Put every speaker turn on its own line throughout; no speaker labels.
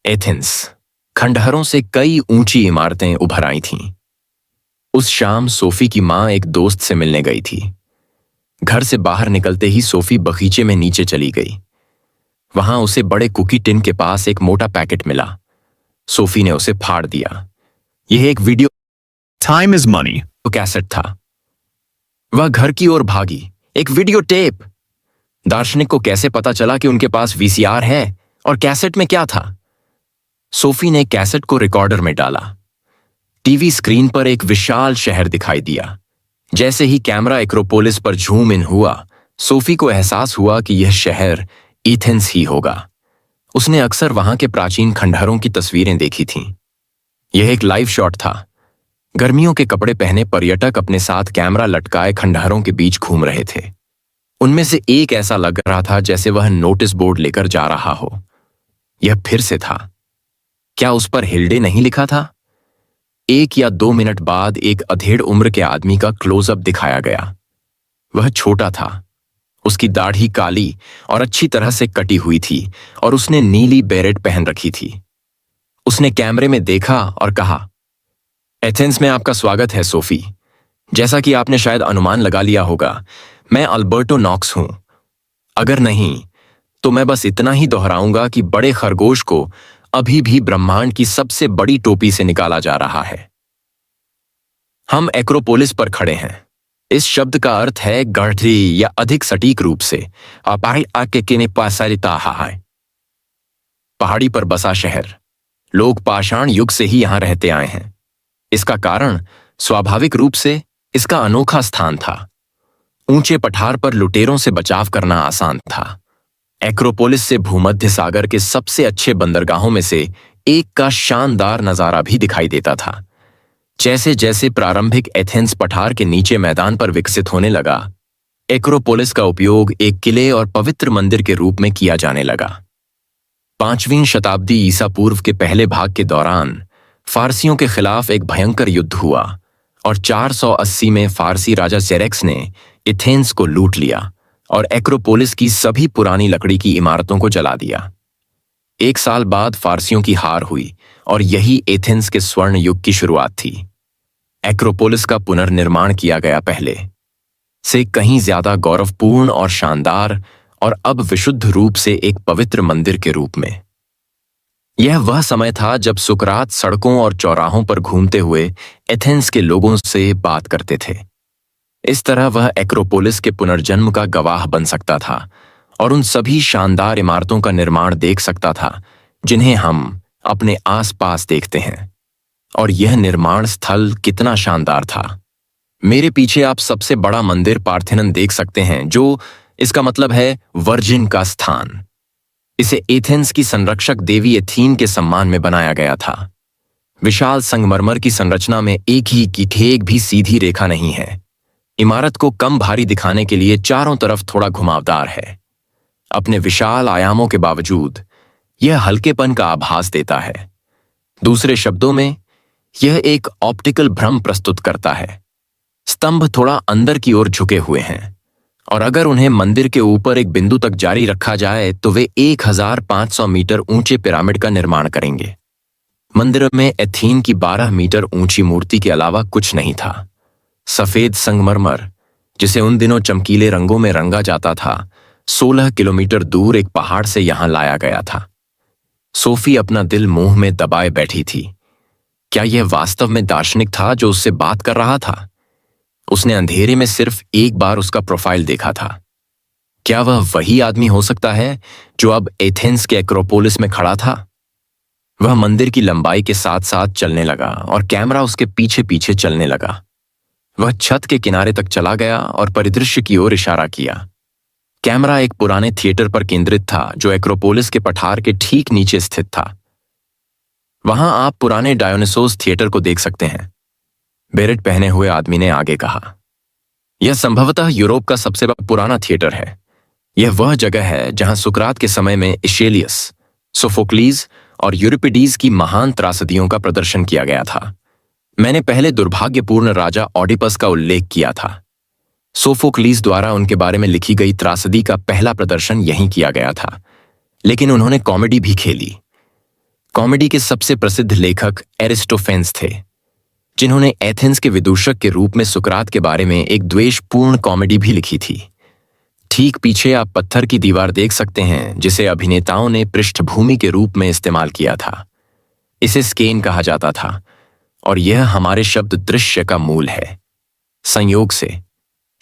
Athens खंडहरों से कई ऊंची इमारतें उभर आई थीं। उस शाम सोफी की मां एक दोस्त से मिलने गई थी। घर से बाहर निकलते ही सोफी बगीचे में नीचे चली गई। वहां उसे बड़े कुकी टिन के पास एक मोटा पैकेट मिला। सोफी ने उसे फाड़ दिया। यह एक video
Time is money.
Cassette था। वह घर की ओर भागी। एक वीडियो टेप। दार्शनिक को कैसे पता चला कि उनके पास वीसीआर है और कैसेट में क्या था? सोफी ने कैसेट को रिकॉर्डर में डाला। टीवी स्क्रीन पर एक विशाल शहर दिखाई दिया। जैसे ही कैमरा एक्रोपोलिस पर झूम इन हुआ, सोफी को एहसास हुआ कि यह शहर एथेंस ही होगा। उसने अक्सर वहां के प्राचीन खंडहरों की तस्वीरें देखी थीं। यह एक लाइव शॉट था। गर्मियों के कपड़े पहने पर्यटक अपने साथ कैमरा लटकाए खंडहरों के बीच घूम रहे थे। उनमें से एक ऐसा लग रहा था जैसे वह नोटिस बोर्ड लेकर जा रहा हो। यह फिर से था। क्या उस पर हिल्डे नहीं लिखा था? 1 या 2 मिनट बाद एक अधेड़ उम्र के आदमी का क्लोजअप दिखाया गया। वह छोटा था। उसकी दाढ़ी काली और अच्छी तरह से कटी हुई थी और उसने नीली बेरेट पहन रखी थी। उसने कैमरे में देखा और कहा, एथेंस में आपका स्वागत है सोफी। जैसा कि आपने शायद अनुमान लगा लिया होगा, मैं अल्बर्टो नॉक्स हूं। अगर नहीं तो मैं बस इतना ही दोहराऊंगा कि बड़े खरगोश को अभी भी ब्रह्मांड की सबसे बड़ी टोपी से निकाला जा रहा है। हम एक्रोपोलिस पर खड़े हैं। इस शब्द का अर्थ है गढ़ी या अधिक सटीक रूप से पहाड़ी पर बसा शहर। लोग पाषाण युग से ही यहां रहते आए हैं। इसका कारण स्वाभाविक रूप से इसका अनोखा स्थान था। ऊंचे पठार पर लुटेरों से बचाव करना आसान था। एक्रोपोलिस से भूमध्य सागर के सबसे अच्छे बंदरगाहों में से एक का शानदार नजारा भी दिखाई देता था। जैसे जैसे प्रारंभिक एथेंस पठार के नीचे मैदान पर विकसित होने लगा, एक्रोपोलिस का उपयोग एक किले और पवित्र मंदिर के रूप में किया जाने लगा। 5वीं शताब्दी ईसा पूर्व के पहले भाग के दौरान फारसियों के खिलाफ एक भयंकर युद्ध हुआ और 480 में फारसी राजा सेरेक्स ने एथेंस को लूट लिया और एक्रोपोलिस की सभी पुरानी लकड़ी की इमारतों को जला दिया। 1 साल बाद फारसियों की हार हुई और यही एथेंस के स्वर्ण युग की शुरुआत थी। एक्रोपोलिस का पुनर्निर्माण किया गया पहले से कहीं ज्यादा गौरवपूर्ण और शानदार, और अब विशुद्ध रूप से एक पवित्र मंदिर के रूप में। यह वह समय था जब सुकरात सड़कों और चौराहों पर घूमते हुए एथेंस के लोगों से बात करते थे। इस तरह वह एक्रोपोलिस के पुनर्जन्म का गवाह बन सकता था और उन सभी शानदार इमारतों का निर्माण देख सकता था जिन्हें हम अपने आसपास देखते हैं। और यह निर्माण स्थल कितना शानदार था। मेरे पीछे आप सबसे बड़ा मंदिर पार्थेनन देख सकते हैं, जो इसका मतलब है वर्जिन का स्थान। इसे एथेंस की संरक्षक देवी एथीन के सम्मान में बनाया गया था। विशाल संगमरमर की संरचना में एक भी सीधी रेखा नहीं है। इमारत को कम भारी दिखाने के लिए चारों तरफ थोड़ा घुमावदार है। अपने विशाल आयामों के बावजूद यह हल्केपन का आभास देता है। दूसरे शब्दों में, यह एक ऑप्टिकल भ्रम प्रस्तुत करता है। स्तंभ थोड़ा अंदर की ओर झुके हुए हैं और अगर उन्हें मंदिर के ऊपर एक बिंदु तक जारी रखा जाए तो वे 1500 मीटर ऊंचे पिरामिड का निर्माण करेंगे। मंदिर में एथीन की 12 मीटर ऊंची मूर्ति के अलावा कुछ नहीं था। सफेद संगमरमर, जिसे उन दिनों चमकीले रंगों में रंगा जाता था, 16 किलोमीटर दूर एक पहाड़ से यहां लाया गया था। सोफी अपना दिल मुंह में दबाए बैठी थी। क्या यह वास्तव में दार्शनिक था जो उससे बात कर रहा था? उसने अंधेरे में सिर्फ एक बार उसका प्रोफाइल देखा था। क्या वह वही आदमी हो सकता है जो अब एथेंस के एक्रोपोलिस में खड़ा था? वह मंदिर की लंबाई के साथ साथ चलने लगा और कैमरा उसके पीछे पीछे चलने लगा। वह छत के किनारे तक चला गया और परिदृश्य की ओर इशारा किया। कैमरा एक पुराने थिएटर पर केंद्रित था जो एक्रोपोलिस के पठार के ठीक नीचे स्थित था। वहां आप पुराने डायोनिसोस थिएटर को देख सकते हैं, बेरेट पहने हुए आदमी ने आगे कहा। यह संभवतः यूरोप का सबसे पुराना थिएटर है। यह वह जगह है जहां सुकरात के समय में इशेलियस, सोफोक्लीज और यूरिपिडीज की महान त्रासदियों का प्रदर्शन किया गया था। मैंने पहले दुर्भाग्यपूर्ण राजा ऑडिपस का उल्लेख किया था। सोफोक्लीज द्वारा उनके बारे में लिखी गई त्रासदी का पहला प्रदर्शन यहीं किया गया था, लेकिन उन्होंने कॉमेडी भी खेली। कॉमेडी के सबसे प्रसिद्ध लेखक एरिस्टोफेंस थे, जिन्होंने एथेंस के विदूषक के रूप में सुकरात के बारे में एक द्वेषपूर्ण कॉमेडी भी लिखी थी। ठीक पीछे आप पत्थर की दीवार देख सकते हैं, जिसे अभिनेताओं ने पृष्ठभूमि के रूप में इस्तेमाल किया था। इसे स्केन कहा जाता था और यह हमारे शब्द दृश्य का मूल है। संयोग से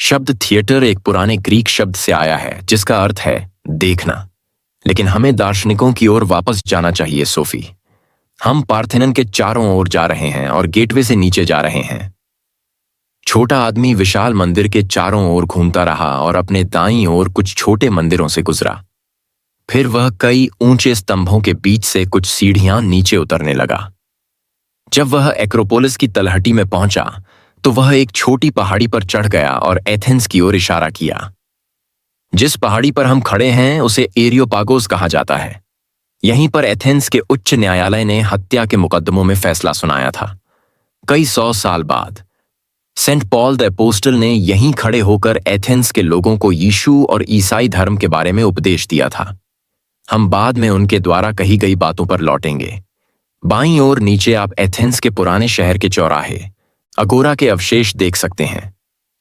शब्द थिएटर एक पुराने ग्रीक शब्द से आया है, जिसका अर्थ है देखना। लेकिन हमें दार्शनिकों की ओर वापस जाना चाहिए सोफी। हम पार्थेनन के चारों ओर जा रहे हैं और गेटवे से नीचे जा रहे हैं। छोटा आदमी विशाल मंदिर के चारों ओर घूमता रहा और अपने दाईं ओर कुछ छोटे मंदिरों से गुजरा। फिर वह कई ऊंचे स्तंभों के बीच से कुछ सीढ़ियां नीचे उतरने लगा। जब वह एक्रोपोलिस की तलहटी में पहुंचा तो वह एक छोटी पहाड़ी पर चढ़ गया और एथेंस की ओर इशारा किया। जिस पहाड़ी पर हम खड़े हैं उसे एरियोपागोस कहा जाता है। यहीं पर एथेंस के उच्च न्यायालय ने हत्या के मुकदमों में फैसला सुनाया था। कई 100 साल बाद सेंट पॉल द अपोस्टल ने यहीं खड़े होकर एथेंस के लोगों को यीशु और ईसाई धर्म के बारे में उपदेश दिया था। हम बाद में उनके द्वारा कही गई बातों पर लौटेंगे। बाईं ओर नीचे आप एथेंस के पुराने शहर के चौराहे अगोरा के अवशेष देख सकते हैं।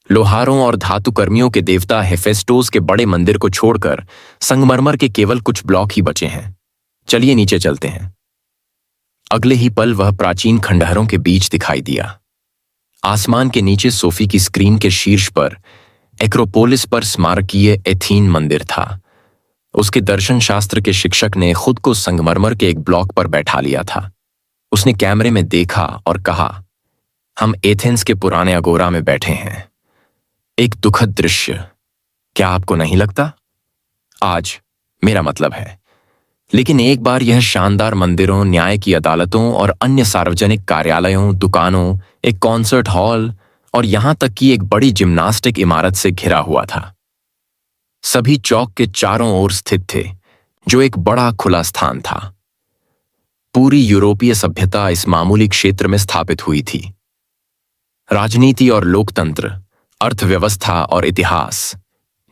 लोहारों और धातु कर्मियों के देवता हेफेस्टोस के बड़े मंदिर को छोड़कर संगमरमर के केवल कुछ ब्लॉक ही बचे हैं। चलिए नीचे चलते हैं। अगले ही पल वह प्राचीन खंडहरों के बीच दिखाई दिया। आसमान के नीचे सोफी की स्क्रीन के शीर्ष पर एक्रोपोलिस पर स्मारकीय एथीन मंदिर था। उसके दर्शन शास्त्र के शिक्षक ने खुद को संगमरमर के एक ब्लॉक पर बैठा लिया था। उसने कैमरे में देखा और कहा, हम एथेंस के पुराने अगोरा में बैठे हैं। एक दुखद दृश्य, क्या आपको नहीं लगता? आज मेरा मतलब है। लेकिन एक बार यह शानदार मंदिरों, न्याय की अदालतों और अन्य सार्वजनिक कार्यालयों, दुकानों, एक कॉन्सर्ट हॉल और यहां तक कि एक बड़ी जिम्नास्टिक इमारत से घिरा हुआ था। सभी चौक के चारों ओर स्थित थे, जो एक बड़ा खुला स्थान था। पूरी यूरोपीय सभ्यता इस मामूली क्षेत्र में स्थापित हुई थी। राजनीति और लोकतंत्र, अर्थव्यवस्था और इतिहास,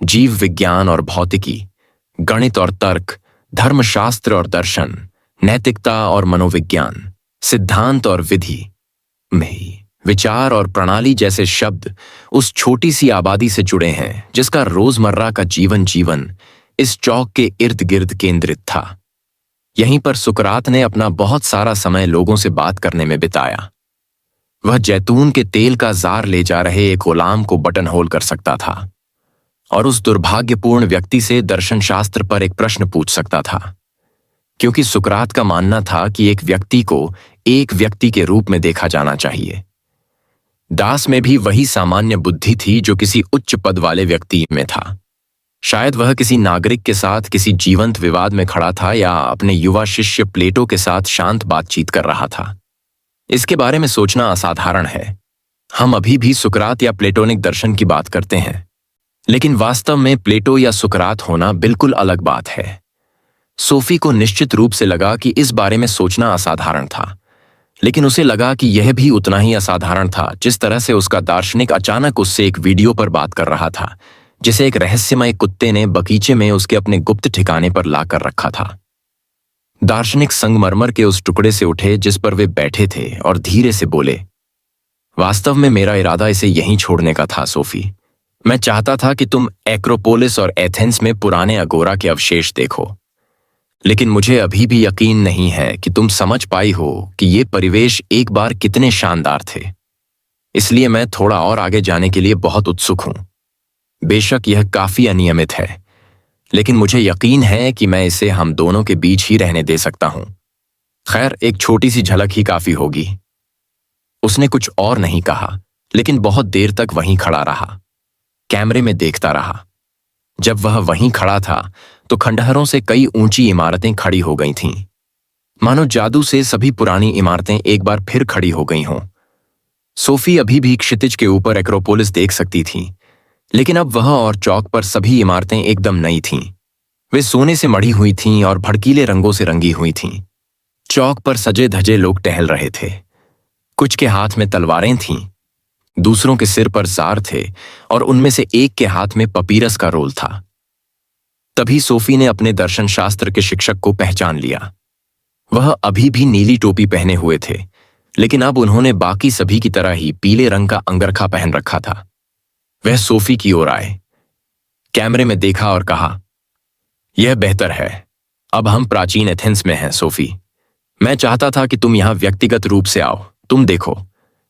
जीव विज्ञान और भौतिकी, गणित और तर्क, धर्मशास्त्र और दर्शन, नैतिकता और मनोविज्ञान, सिद्धांत और विधि, विचार और प्रणाली जैसे शब्द उस छोटी सी आबादी से जुड़े हैं जिसका रोजमर्रा का जीवन इस चौक के इर्द गिर्द केंद्रित था। यहीं पर सुकरात ने अपना बहुत सारा समय लोगों से बात करने में बिताया। वह जैतून के तेल का जार ले जा रहे एक गुलाम को बटन होल कर सकता था और उस दुर्भाग्यपूर्ण व्यक्ति से दर्शनशास्त्र पर एक प्रश्न पूछ सकता था, क्योंकि सुकरात का मानना था कि एक व्यक्ति को एक व्यक्ति के रूप में देखा जाना चाहिए। दास में भी वही सामान्य बुद्धि थी जो किसी उच्च पद वाले व्यक्ति में था। शायद वह किसी नागरिक के साथ किसी जीवंत विवाद में खड़ा था या अपने युवा शिष्य प्लेटो के साथ शांत बातचीत कर रहा था। इसके बारे में सोचना असाधारण है। हम अभी भी सुकरात या प्लेटोनिक दर्शन की बात करते हैं, लेकिन वास्तव में प्लेटो या सुकरात होना बिल्कुल अलग बात है। सोफी को निश्चित रूप से लगा कि इस बारे में सोचना असाधारण था, लेकिन उसे लगा कि यह भी उतना ही असाधारण था जिस तरह से उसका दार्शनिक अचानक उससे एक वीडियो पर बात कर रहा था, जिसे एक रहस्यमय कुत्ते ने बगीचे में उसके अपने गुप्त ठिकाने पर लाकर रखा था। दार्शनिक संगमरमर के उस टुकड़े से उठे जिस पर वे बैठे थे और धीरे से बोले, वास्तव में मेरा इरादा इसे यहीं छोड़ने का था सोफी। मैं चाहता था कि तुम एक्रोपोलिस और एथेंस में पुराने अगोरा के अवशेष देखो, लेकिन मुझे अभी भी यकीन नहीं है कि तुम समझ पाई हो कि ये परिवेश एक बार कितने शानदार थे। इसलिए मैं थोड़ा और आगे जाने के लिए बहुत उत्सुक हूं। बेशक यह काफी अनियमित है, लेकिन मुझे यकीन है कि मैं इसे हम दोनों के बीच ही रहने दे सकता हूं। खैर, एक छोटी सी झलक ही काफी होगी। उसने कुछ और नहीं कहा, लेकिन बहुत देर तक वहीं खड़ा रहा, कैमरे में देखता रहा। जब वह वहीं खड़ा था तो खंडहरों से कई ऊंची इमारतें खड़ी हो गई थीं। मानो जादू से सभी पुरानी इमारतें एक बार फिर खड़ी हो गई हों। सोफी अभी भी क्षितिज के ऊपर एक्रोपोलिस देख सकती थी, लेकिन अब वह और चौक पर सभी इमारतें एकदम नई थीं। वे सोने से मढ़ी हुई थीं और भड़कीले रंगों से रंगी हुई थीं। चौक पर सजे धजे लोग टहल रहे थे। कुछ के हाथ में तलवारें थीं, दूसरों के सिर पर जार थे और उनमें से एक के हाथ में पपीरस का रोल था। तभी सोफी ने अपने दर्शन शास्त्र के शिक्षक को पहचान लिया। वह अभी भी नीली टोपी पहने हुए थे, लेकिन अब उन्होंने बाकी सभी की तरह ही पीले रंग का अंगरखा पहन रखा था। वह सोफी की ओर आए, कैमरे में देखा और कहा, यह बेहतर है। अब हम प्राचीन एथेंस में हैं सोफी। मैं चाहता था कि तुम यहां व्यक्तिगत रूप से आओ। तुम देखो,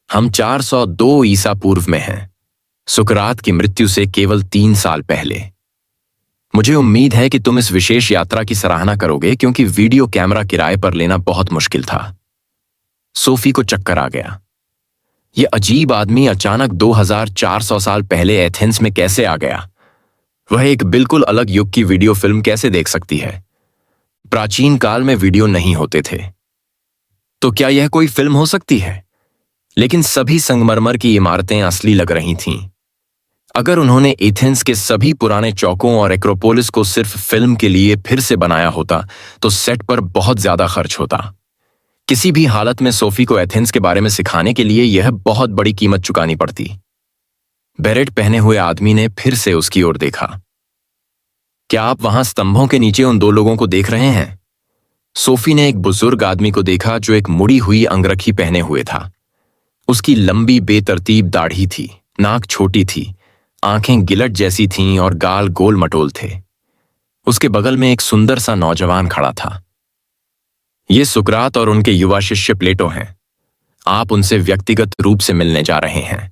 हम 402 ईसा पूर्व में हैं, सुकरात की मृत्यु से केवल 3 साल पहले। मुझे उम्मीद है कि तुम इस विशेष यात्रा की सराहना करोगे, क्योंकि वीडियो कैमरा किराए पर लेना बहुत मुश्किल था। सोफी को चक्कर आ गया। यह अजीब आदमी अचानक 2400 साल पहले एथेंस में कैसे आ गया? वह एक बिल्कुल अलग युग की वीडियो फिल्म कैसे देख सकती है? प्राचीन काल में वीडियो नहीं होते थे, तो क्या यह कोई फिल्म हो सकती है? लेकिन सभी संगमरमर की इमारतें असली लग रही थीं। अगर उन्होंने एथेंस के सभी पुराने चौकों और एक्रोपोलिस को सिर्फ फिल्म के लिए फिर से बनाया होता, तो सेट पर बहुत ज्यादा खर्च होता। किसी भी हालत में सोफी को एथेंस के बारे में सिखाने के लिए यह बहुत बड़ी कीमत चुकानी पड़ती। बेरेट पहने हुए आदमी ने फिर से उसकी ओर देखा। क्या आप वहां स्तंभों के नीचे उन 2 लोगों को देख रहे हैं? सोफी ने एक बुजुर्ग आदमी को देखा जो एक मुड़ी हुई अंगरखी पहने हुए था। उसकी लंबी बेतरतीब दाढ़ी थी, नाक छोटी थी, आंखें गिलट जैसी थीं और गाल गोल मटोल थे। उसके बगल में एक सुंदर सा नौजवान खड़ा था। ये सुकरात और उनके युवा शिष्य प्लेटो हैं। आप उनसे व्यक्तिगत रूप से मिलने जा रहे हैं।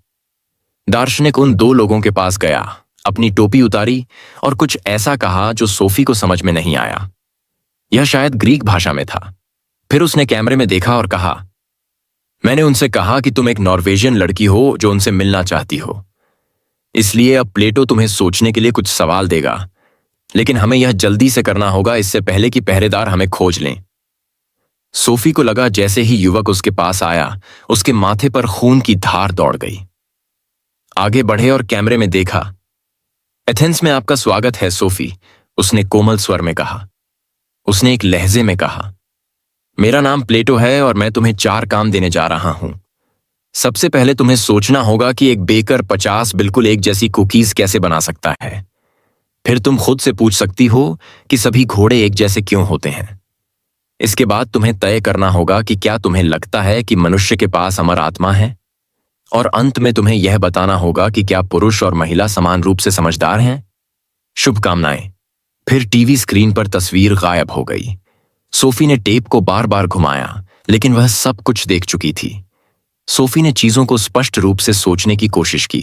दार्शनिक उन 2 लोगों के पास गया, अपनी टोपी उतारी और कुछ ऐसा कहा जो सोफी को समझ में नहीं आया। यह शायद ग्रीक भाषा में था। फिर उसने कैमरे में देखा और कहा, मैंने उनसे कहा कि तुम एक नॉर्वेजियन लड़की हो जो उनसे मिलना चाहती हो। इसलिए अब प्लेटो तुम्हें सोचने के लिए कुछ सवाल देगा, लेकिन हमें यह जल्दी से करना होगा, इससे पहले कि पहरेदार हमें खोज लें। सोफी को लगा जैसे ही युवक उसके पास आया, उसके माथे पर खून की धार दौड़ गई। आगे बढ़े और कैमरे में देखा। एथेंस में आपका स्वागत है सोफी, उसने कोमल स्वर में कहा। उसने एक लहजे में कहा, मेरा नाम प्लेटो है और मैं तुम्हें 4 काम देने जा रहा हूं। सबसे पहले तुम्हें सोचना होगा कि एक बेकर 50 बिल्कुल एक जैसी कुकीज कैसे बना सकता है। फिर तुम खुद से पूछ सकती हो कि सभी घोड़े एक जैसे क्यों होते हैं। इसके बाद तुम्हें तय करना होगा कि क्या तुम्हें लगता है कि मनुष्य के पास अमर आत्मा है। और अंत में तुम्हें यह बताना होगा कि क्या पुरुष और महिला समान रूप से समझदार हैं। शुभकामनाएं। फिर टीवी स्क्रीन पर तस्वीर गायब हो गई। सोफी ने टेप को बार बार घुमाया, लेकिन वह सब कुछ देख चुकी थी। सोफी ने चीजों को स्पष्ट रूप से सोचने की कोशिश की,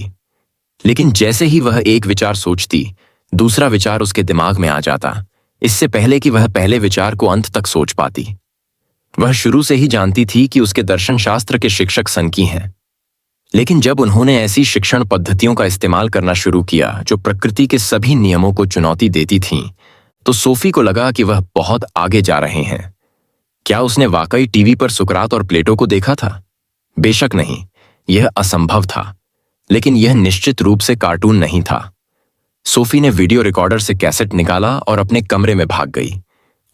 लेकिन जैसे ही वह एक विचार सोचती, दूसरा विचार उसके दिमाग में आ जाता, इससे पहले कि वह पहले विचार को अंत तक सोच पाती। वह शुरू से ही जानती थी कि उसके दर्शन शास्त्र के शिक्षक सनकी हैं, लेकिन जब उन्होंने ऐसी शिक्षण पद्धतियों का इस्तेमाल करना शुरू किया जो प्रकृति के सभी नियमों को चुनौती देती थीं, तो सोफी को लगा कि वह बहुत आगे जा रहे हैं। क्या उसने वाकई टीवी पर सुकरात और प्लेटो को देखा था? बेशक नहीं, यह असंभव था, लेकिन यह निश्चित रूप से कार्टून नहीं था। सोफी ने वीडियो रिकॉर्डर से कैसेट निकाला और अपने कमरे में भाग गई।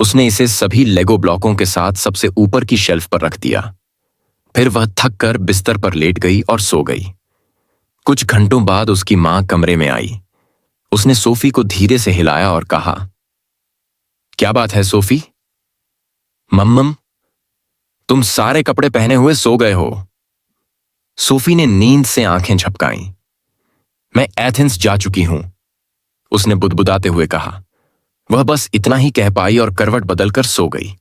उसने इसे सभी लेगो ब्लॉकों के साथ सबसे ऊपर की शेल्फ पर रख दिया। फिर वह थक कर बिस्तर पर लेट गई और सो गई। कुछ घंटों बाद उसकी मां कमरे में आई। उसने सोफी को धीरे से हिलाया और कहा, क्या बात है सोफी? मम्मम, तुम सारे कपड़े पहने हुए सो गए हो। सोफी ने नींद से आंखें झपकाईं। मैं एथेंस जा चुकी हूं, उसने बुदबुदाते हुए कहा। वह बस इतना ही कह पाई और करवट बदलकर सो गई।